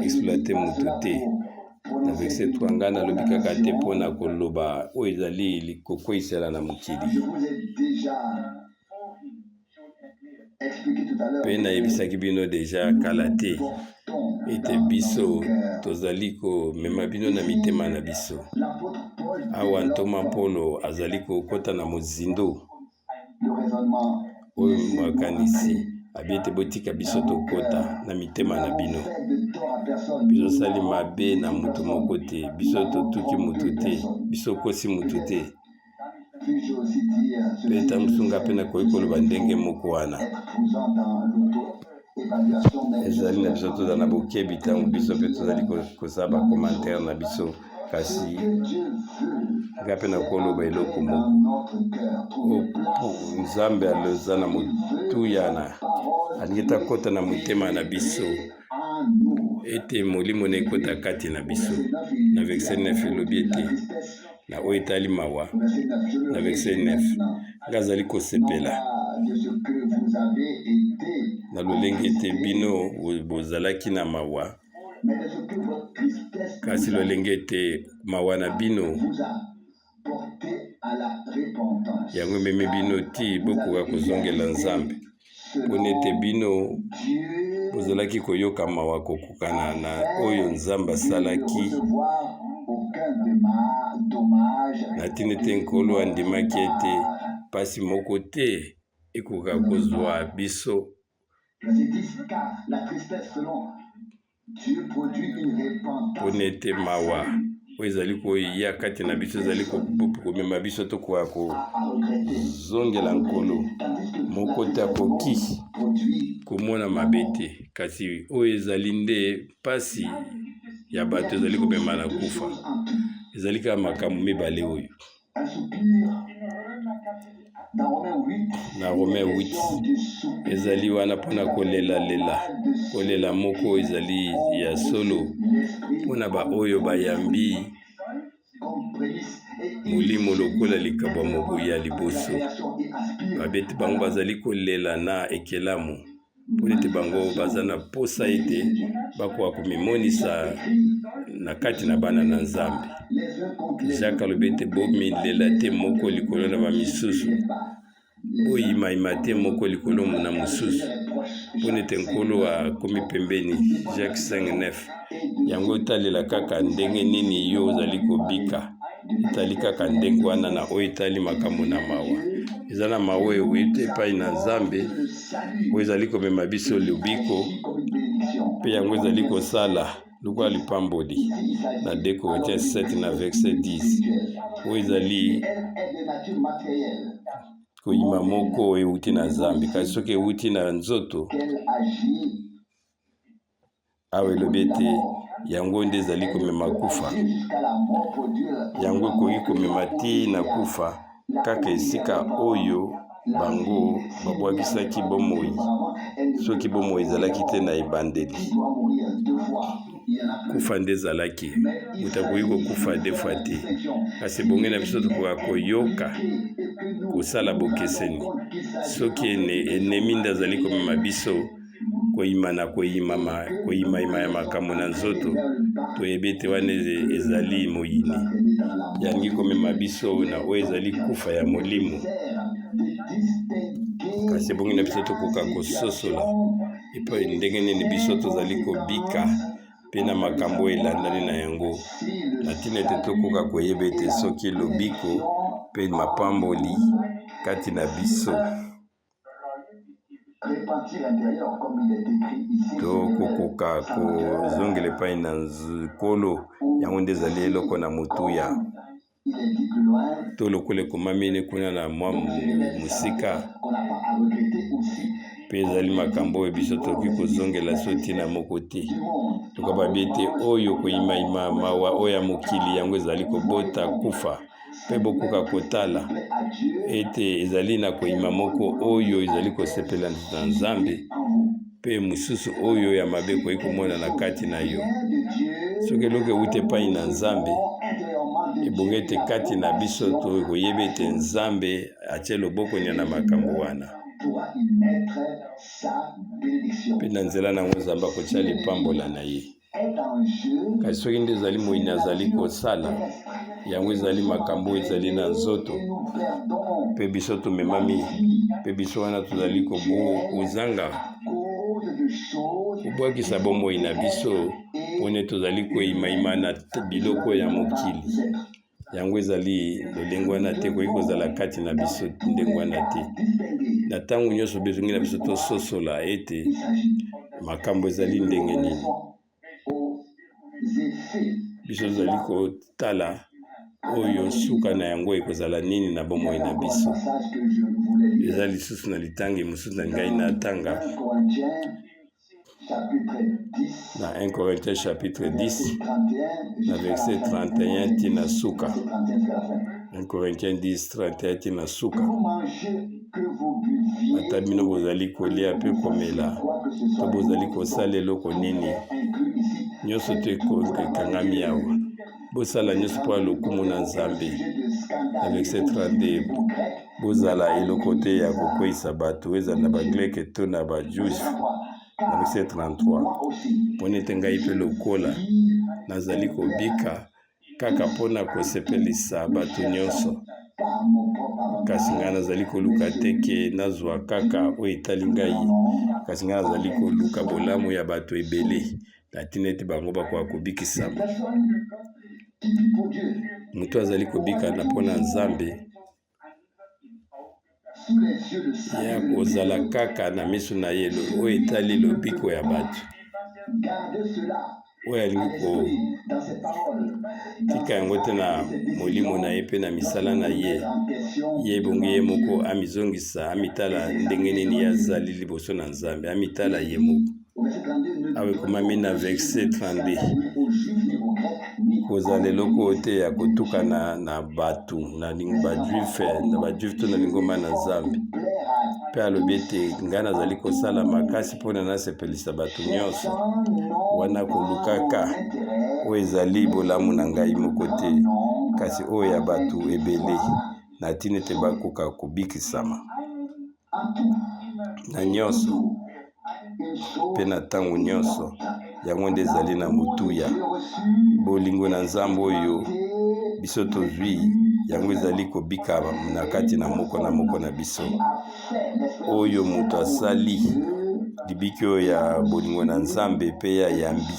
exploite motu te na verset 3 ngai nalobi kaka te mpona koloba oyo ezali kokweyisela na mokili Je vous ai déjà expliqué tout à l'heure. mpe nayebisaki bino deja kala te Portons ete biso tozali komema bino na mitema na biso l'apôtre Paul awa ntoma polo azali kokɔta na mozindo le raisonnement. oyo makanisi abi ete botika biso tokɔta na mitema na bino Fait de tort à personne. biso sali mabe na mutu moko te biso totuki mutu te biso kosi mutu te Puis-je aussi dire mpe ta mosunga mpe nakoki koloba ndenge moko wana être présent dans l'auto-évaluation, mais ezali na biso tozala na bokebi ntango biso mpe tozali kosala bacommentaire na biso kasi Dieu veut nga mpe nakoloba eloko moko dans notre cœur trouver place. nzambe aloza na motuya na alingi takɔta na motema na biso En nous. ete molimo na ekɔta kati na biso na verset 9 elobi ete na oyo etali mawa Verset 9, je le na verset résume 9 maintenant. nga azali kosepela De ce que vous avez été, na lolenge ete bino bozalaki na mawa mais de ce que votre tristesse kasi lolenge ete mawa na bino vous a porté à la repentance. yango ememi bino ti bokoka kozongela nzambe mpona ete bino Dieu bozalaki koyoka mawa kokokana na oyo nzambe asalaki recevoir aucun dommage na ntina ete nkolo andimaki ete mpasi moko te ekoka kozwa biso. Verset 10, car la tristesse selon Dieu produit une repentance. Pona ete mawa oyo ezali koya kati na biso ezali komema biso tokoka kozongela nkolo moko te akoki komona mabe te, kasi oyo ezali nde mpasi ya bato ezali komema na kufa. Ezali kaka makambo mibale oyo. Na Romain 8 ezali wana mpona kolela moko ezali ya solo mpona baoyo bayambi molimo lokola likabo mobu ya liboso. Babeti bango bazali kolela na ekelamu mpona ete bango baza na posa ete bakoka komimonisa na kati na bana na Nzambe. Jacques alobi ete bomilela te moko likolo na bamisusu, boyimayima te moko likolo na mosusu mpona ete nkolo akomi pembeni. Jacques 5:9. Yango etalela kaka ndenge nini yo ozali kobika, etali kaka ndenge wana na oyo etali makambo na mawa. Eza na mawa ewuti epai na Nzambe oyo ezali komema biso lobiko mpe yango ezali kosala lokola lipamboli na 2 Corinthiens 7 na verset 10 oyo ezali koyima moko ewuti na Nzambe. Kasi soki ewuti na nzoto awa elobi ete yango nde ezali komema kufa. Yango ekoki komema ti na kufa kaka esika oyo bango babwakisaki bomoi, soki bomoi ezalaki te na ebandeli. Kufa nde ezalaki, moto akoki kokufa 2 fois te. Kasi bonge na biso tokoka koyoka kosala bokeseni soki enemi nde azali komema biso koyima na koyimayima ya makambo na nzoto, toyebi ete wana ezali moyini yangi komema biso na oyo ezali kufa ya molimo. Kasi bongi na biso tokoka kososola epai ndenge nini biso tozali kobika mpe na makambo elandani na yango, na ntina ete tokoka koyeba ete soki lobiko mpe mapamboli kati na biso tokokoka kozongela epai na nkolo. Yango nde ezali eloko na motuya to lokola ekomamini kuna na mwa mosika mpe ezali makambo oyo biso tokoki kozongela so ntina moko te. Tokababi ete oyo koyimayima mawa oyo ya mokili yango ezali kobota kufa, mpe bokoka kotala ete ezali na koyima moko oyo ezali kosepela na Nzambe mpe mosusu oyo ya mabe koki komona na kati na yo. Soki eloko ewuti epai na Nzambe ebongi ete kati na biso tokoyeba ete Nzambe atie loboko na makambo wana mpe na nzela nango Nzambe akotia lipambola na ye. Kasi soki nde ezali moyini azali kosala yango ezali makambo ezali na nzoto mpe biso tomemami mpe biso wana tozali kozanga kobwakisa bomoi na biso mpona tozali koyimayima na biloko ya mokili. Yango ezali lolenge wana te koki kozala kati na biso ndenge wana te. Na ntango nyonso bezongi na biso tososola ete makambo ezali ndenge nini. Biso tozali kotala oyo suka na yango ekozala nini na bomoi na biso. Eza lisusu na litangi mosusu na ngai na tanga na 1 Corinthiens chapitre 10 na verset 31 tina suka. 1 Corinthiens 10:31 tina suka. Ata bino bozali kolia mpe komela to bozali kosala eloko nini nyonso to ekangami awa, bosala nyonso mpo ya lokumu na Nzambe. Na verset 32 bozala eloko te ya kokweyisa bato ezala na bagreke to na bajuif. Na verset 33 mpona ete ngai mpe lokola nazali kobika kaka mpona kosepelisa bato nyonso, kasi ngai nazali koluka te ke nazwa kaka oyo etali ngai, kasi ngai nazali koluka bolamu ya bato ebele na ntina ete bango bakoka kobikisama. Moto azali kobika na mpona Nzambe sous les yeux de sa ya kozala kaka na miso na ye oyo etali lobiko ya bato Gardez cela oyo alingi dans ses paroles. kotika yango te na molimo na ye mpe na misala na ye ye ebongi ye moko amizongisa amitala ndenge nini azali liboso na Nzambe amitala ye moko awe ekomami na verset 32 kozala eloko te ya kotukana na bato na bajuif to na lingomba na Nzambe mpe alobi ete ngai nazali kosala makasi mpona nasepelisa bato nyonso wana kolukaka oyo ezali bolamu na ngai moko te kasi oyo ya bato ebele na ntina ete bakoka kobikisama na nyonso mpe na ntango nyonso yango nde ezali na motuya bolingo na Nzambe oyo biso tozwi yango ezali kobika na kati na moko na biso oyo moto asali libiki oyo ya bolingo na Nzambe mpe ya yambi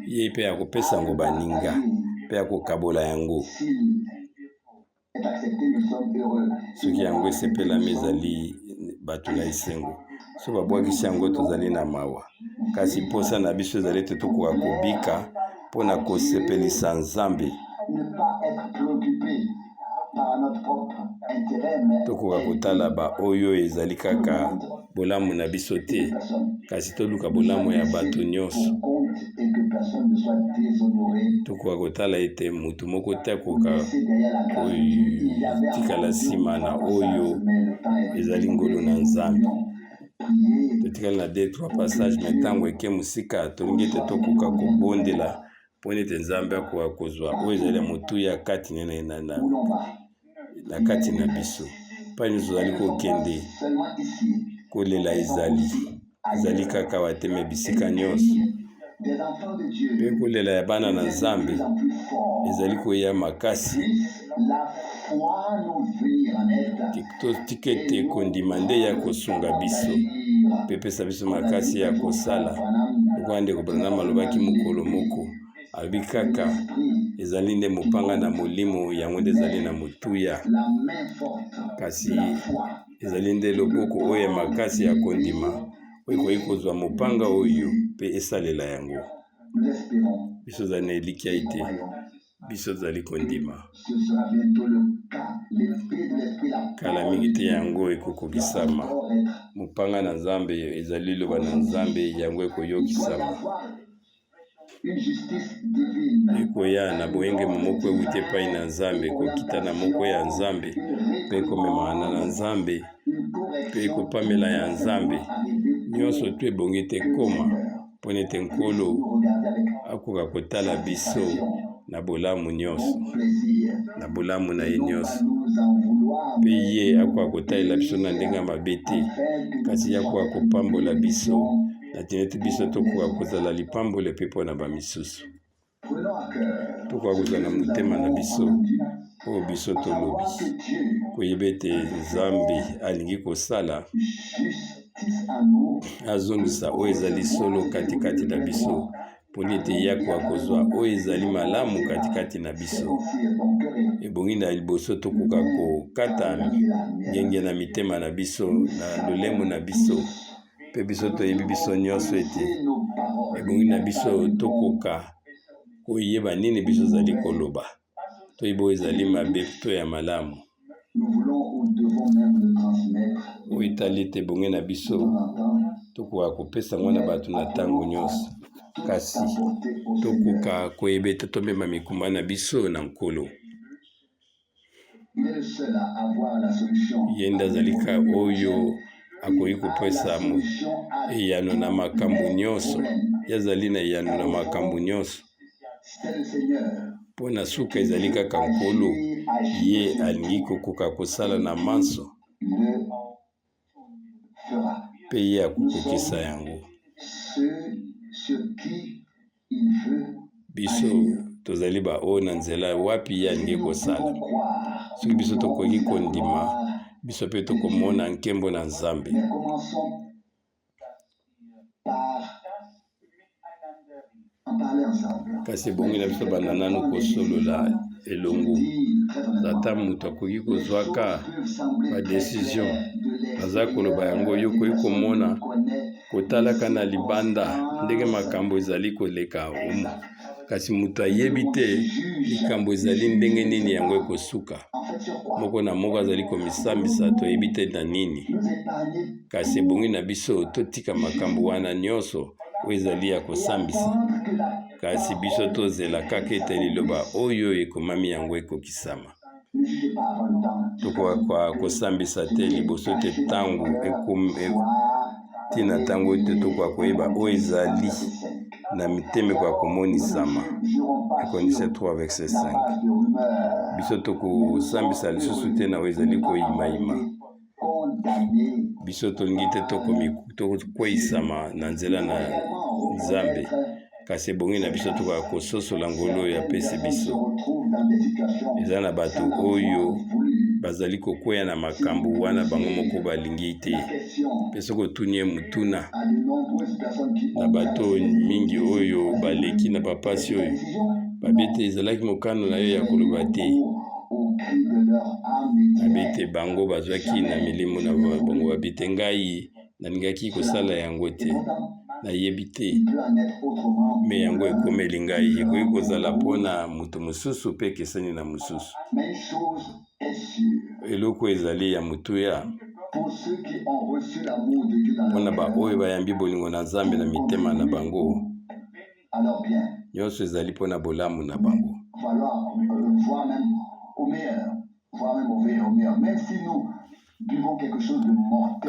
ye mpe ya kopesa yango baninga mpe ya kokabola yango soki yango esepelami ezali bato na esengo so babwakisi yango tozali na mawa kasi mposa na biso ezali ete tokoka kobika mpona kosepelisa Nzambe tokoka kotala oyo ezali kaka bolamu na biso te kasi toluka bolamu ya bato nyonso tokoka kotala ete motu moko te akoka kotikala nsima na oyo ezali ngolu na Nzambe totikali na 2-3 passage me ntango eke mosika tolingi ete tokoka kobondela mpona ete Nzambe akoka kozwa oyo ezali ya motuya kati na kati na biso mpa nyonso ozali kokende kolela ezali kaka wateme bisika nyonso mpe kolela ya bana na Nzambe ezali koya makasi totika ete kondima nde ya kosunga biso mpe pesa biso makasi ya kosala lokola ndeko Branham alobaki mokolo moko alobi kaka ezali nde mopanga na molimo yango nde ezali na motuya kasi ezali nde loboko oyo ya makasi ya kondima oyo ekoki kozwa mopanga oyo mpe esalela yango biso ezali na elikya ete biso tozali kondima kala mingi te yango ekokokisama mopanga na Nzambe ezali loba na Nzambe yango ekoyokisama ekoya na boyenge moko euti epai na Nzambe ekokita na moko ya Nzambe mpe ekomemana na Nzambe mpe ekopamela ya Nzambe nyonso tu ebongi te koma mpona ete Nkolo akoka kotala biso na bolamu nyonso na bolamu na ye nyonso mpe ye akoka kotalela biso na ndenge ya mabe te kasi ye akoka kopambola biso na ntina ete biso tokoka kozala lipambole mpe mpona bamisusu tokoka kozala na motema na biso oyo biso tolobi koyeba ete Nzambe alingi kosala azongisa oyo ezali solo katikati na biso mpona ete ye akoka kozwa oyo ezali malamu katikati na biso ebongi na liboso tokoka kokata ngenge na mitema na biso na lolemo na biso mpe biso toyebi biso nyonso ete ebongi na biso tokoka koyeba nini biso ezali koloba toyebi oyo ezali mabe to ya malamu oyo etali ete ebongi na biso tokoka kopesa ngo na bato na ntango nyonso kasi tokoka koyeba ete tomema mikumba na biso na Nkolo ye nde azali ka oyo akoki kopesa eyano na makambo nyonso ye azali na eyano na makambo nyonso mpo na suka ezali kaka Nkolo ye alingi kokoka kosala na manso mpe ye akokokisa yango biso tozali oyo na nzela wapi ye alingi kosala soki biso tokoki kondima biso mpe tokomona nkembo na Nzambe kasi ebongi na biso banda nanu kosolola elongo Zata mutu akoki kozwaka ba décision baza koloba yango yo koki komona kotalaka na libanda ndenge makambo ezali koleka omo kasi mutu ayebi te likambo ezali ndenge nini yango ekosuka moko na moko azali komisambisa toyebi te na nini kasi ebongi na biso totika makambo wana nyonso oyo ezali ya kosambisa kasi biso tozela kaka ete liloba oyo ekomami yango ekokisama tokoka kosambisa te liboso te ntango tina ntango ete tokoka koyeba oyo ezali na miteme kwa komonisama. Ekonise 3 verset 5 biso tokosambisa lisusu te na oyo ezali koyimayima biso tolingi te tokokweyisama na nzela na Nzambe kasi ebongi na biso tokoka kososola ngolo oyo apesi biso eza na bato oyo bazali kokweya na makambo wana bango moko balingi te mpe soki otuni ye mutuna na bato mingi oyo baleki na bapasi oyo babi te ezalaki mokano na yo ya koloba te babi te bango bazwaki na milimo na bango babi te ngai nalingaki kosala yango te nayebi te me yango ekomeli ngai ekoki kozala mpona moto mosusu mpe ekeseni na mosusu eloko ezali ya motuya mpona baoyo bayambi bolingo na Nzambe na mitema na bango nyonso ezali mpona bolamu na bango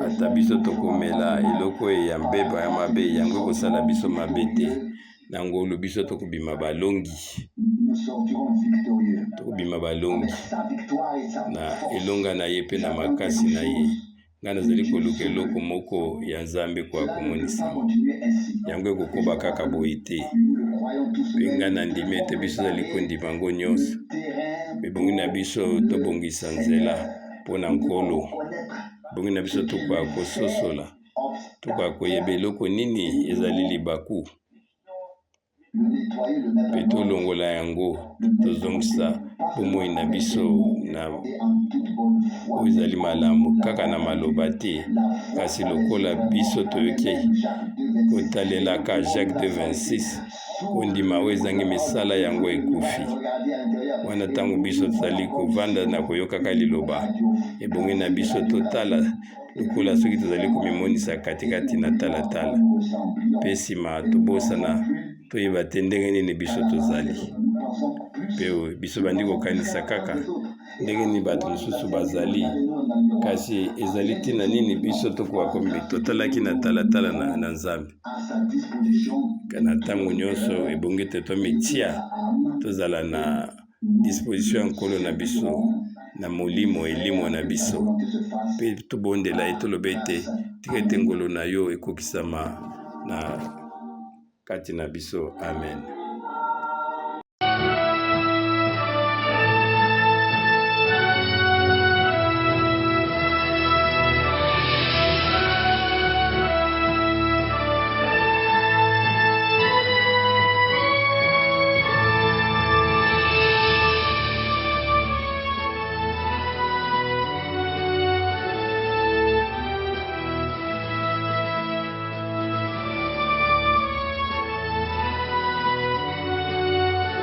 ata biso tokomela eloko ya mbeba ya mabe yango ekosala biso mabe te na ngolo biso tokobima balongi na elonga na ye mpe na makasi na ye ngai nazali koluka eloko moko ya Nzambe kwa komonisa yango ekokoba kaka boye te mpe ngai nandimi ete biso ezali kondima ngo nyonso ebongi na biso tobongisa nzela mpo na nkolo bongi na biso tokoka kososola tokoka koyeba eloko nini ezali libaku mpe tolongola yango tozongisa bomoi na biso na oyo ezali malamu kaka na maloba te kasi lokola biso toyoki kotalelaka Jacques 2:26 kondima oyo ezangi misala yango ekufi wana ntango biso tozali kovanda na koyokaka liloba ebongi na biso totala lokola soki tozali komimonisa katikati na talatala mpe nsima tobosana toyeba te ndenge nini biso tozali mpe biso bandi kokanisa kaka ndenge nini bato mosusu bazali kasi ezali ntina nini biso tokoka totalaki na talatala na Nzambe na ntango nyonso ebongi te tomitia tozala na disposition ya nkolo na biso na molimo elimo na biso mpe tobondela ye toloba ete tika ete ngolo na yo ekokisama na kati na biso amen.